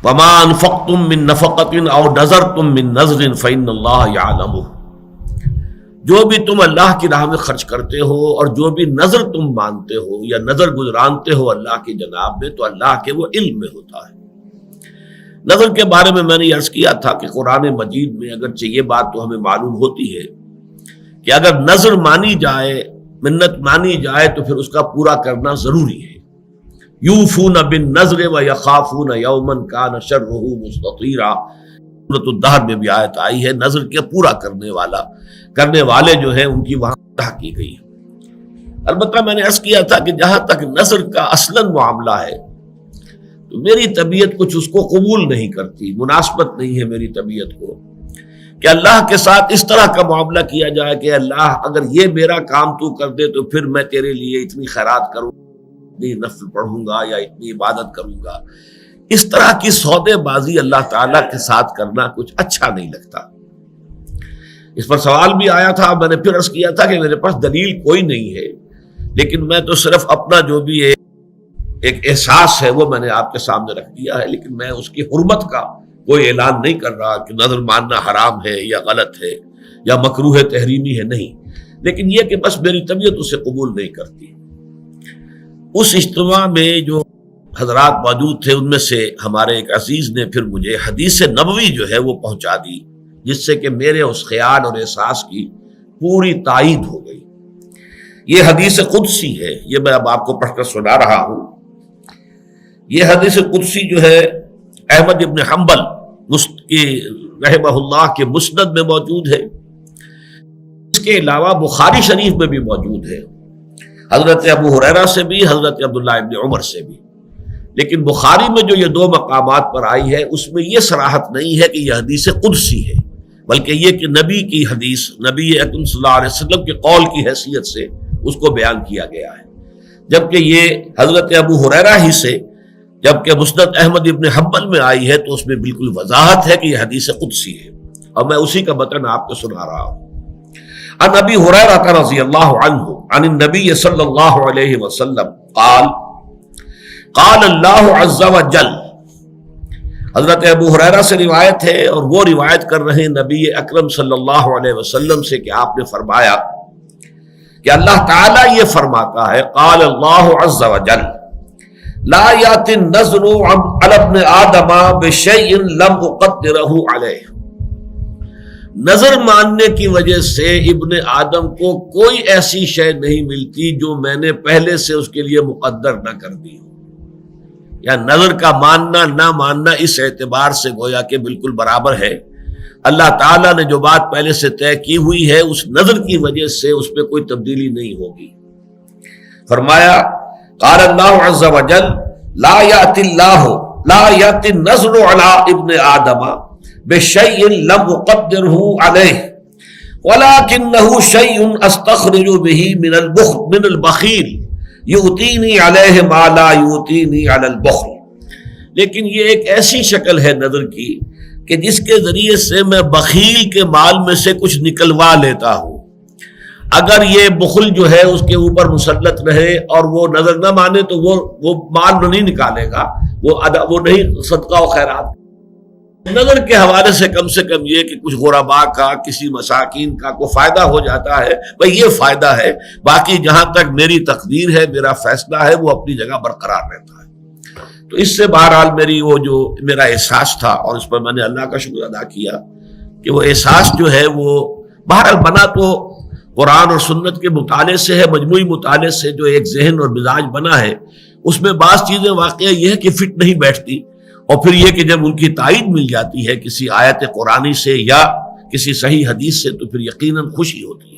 وما انفقتم من نفقۃ او نذرتم من نذر فإن اللہ یعلمہ، جو بھی تم اللہ کی راہ میں خرچ کرتے ہو اور جو بھی نظر تم مانتے ہو یا نظر گزرانتے ہو اللہ کی جناب میں، تو اللہ کے وہ علم میں ہوتا ہے۔ نظر کے بارے میں نے عرض کیا تھا کہ قرآن مجید میں اگرچہ یہ بات تو ہمیں معلوم ہوتی ہے کہ اگر نظر مانی جائے، منت مانی جائے، تو پھر اس کا پورا کرنا ضروری ہے۔ یوفون بالنذر ویخافون یوما کان شرہ مستطیرا، سورۃ الدہر میں بھی آیت آئی ہے، نظر کے پورا کرنے والے جو ہیں ان کی وہاں طرح کی گئی۔ البتہ میں نے عرض کیا تھا کہ جہاں تک نظر کا اصلاً معاملہ ہے تو میری طبیعت کچھ اس کو قبول نہیں کرتی، مناسبت نہیں ہے میری طبیعت کو کہ اللہ کے ساتھ اس طرح کا معاملہ کیا جائے کہ اللہ اگر یہ میرا کام تو کر دے تو پھر میں تیرے لیے اتنی خیرات کروں، اتنی نفل پڑھوں گا یا اتنی عبادت کروں گا۔ اس طرح کی سودے بازی اللہ تعالیٰ کے ساتھ کرنا کچھ اچھا نہیں لگتا۔ اس پر سوال بھی آیا تھا، میں نے پھر عرض کیا تھا کہ میرے پاس دلیل کوئی نہیں ہے، لیکن میں تو صرف اپنا جو بھی ایک احساس ہے وہ میں نے آپ کے سامنے رکھ دیا ہے، لیکن میں اس کی حرمت کا کوئی اعلان نہیں کر رہا کہ نظر ماننا حرام ہے یا غلط ہے یا مکروہ تحریمی ہے، نہیں، لیکن یہ کہ بس میری طبیعت اسے قبول نہیں کرتی۔ اس اجتماع میں جو حضرات موجود تھے ان میں سے ہمارے ایک عزیز نے پھر مجھے حدیث نبوی جو ہے وہ پہنچا دی، جس سے کہ میرے اس خیال اور احساس کی پوری تائید ہو گئی۔ یہ حدیث قدسی ہے، یہ میں اب آپ کو پڑھ کر سنا رہا ہوں۔ یہ حدیث قدسی جو ہے احمد ابن حنبل رحمہ اللہ کے مسند میں موجود ہے، اس کے علاوہ بخاری شریف میں بھی موجود ہے، حضرت ابو ہریرہ سے بھی، حضرت عبداللہ ابن عمر سے بھی۔ لیکن بخاری میں جو یہ دو مقامات پر آئی ہے اس میں یہ صراحت نہیں ہے کہ یہ حدیث قدسی ہے، بلکہ یہ کہ نبی کی حدیث، نبی اکرم صلی اللہ علیہ وسلم کے قول کی حیثیت سے اس کو بیان کیا گیا ہے، جبکہ یہ حضرت ابو ہریرہ ہی سے، جبکہ مسند احمد ابن حنبل میں آئی ہے تو اس میں بالکل وضاحت ہے کہ یہ حدیث قدسی ہے، اور میں اسی کا متن آپ کو سنا رہا ہوں۔ عن ابی ہریرہ رضی اللہ عنہ عن النبی صلی اللہ علیہ وسلم قال قال اللہ عز وجل، حضرت ابو ہریرہ سے روایت ہے اور وہ روایت کر رہے ہیں نبی اکرم صلی اللہ علیہ وسلم سے کہ آپ نے فرمایا کہ اللہ تعالیٰ یہ فرماتا ہے، قال اللہ عز وجل لا یأتی النذر علی ابن آدم بشیء لم اقدرہ علیہ، نظر ماننے کی وجہ سے ابن آدم کو کوئی ایسی شے نہیں ملتی جو میں نے پہلے سے اس کے لیے مقدر نہ کر دی ہو، یا نظر کا ماننا نہ ماننا اس اعتبار سے گویا کہ بالکل برابر ہے۔ اللہ تعالیٰ نے جو بات پہلے سے طے کی ہوئی ہے اس نظر کی وجہ سے اس پہ کوئی تبدیلی نہیں ہوگی۔ فرمایا قال اللہ عز وجل لا یأتی النذر علی ابن آدم بشیء لم اقدرہ علیہ ولکنہ شیء استخرج بہ من البخیل یؤتینی علیہ ما لا یؤتینی علی البخل، لیکن یہ ایک ایسی شکل ہے نظر کی کہ جس کے ذریعے سے میں بخیل کے مال میں سے کچھ نکلوا لیتا ہوں۔ اگر یہ بخل جو ہے اس کے اوپر مسلط رہے اور وہ نظر نہ مانے تو وہ مال نہیں نکالے گا، وہ نہیں صدقہ و خیرات۔ نظر کے حوالے سے کم یہ کہ کچھ غرباء کا، کسی مساکین کا کوئی فائدہ ہو جاتا ہے، بھئی یہ فائدہ ہے، باقی جہاں تک میری تقدیر ہے، میرا فیصلہ ہے، وہ اپنی جگہ برقرار رہتا ہے۔ تو اس سے بہرحال میرا احساس تھا، اور اس پر میں نے اللہ کا شکر ادا کیا کہ وہ احساس جو ہے وہ بہرحال بنا تو قرآن اور سنت کے مطالعے سے ہے، مجموعی مطالعے سے جو ایک ذہن اور مزاج بنا ہے، اس میں بعض چیزیں واقعہ یہ ہے کہ فٹ نہیں بیٹھتی، اور پھر یہ کہ جب ان کی تائید مل جاتی ہے کسی آیت قرآنی سے یا کسی صحیح حدیث سے تو پھر یقیناً خوشی ہوتی ہے۔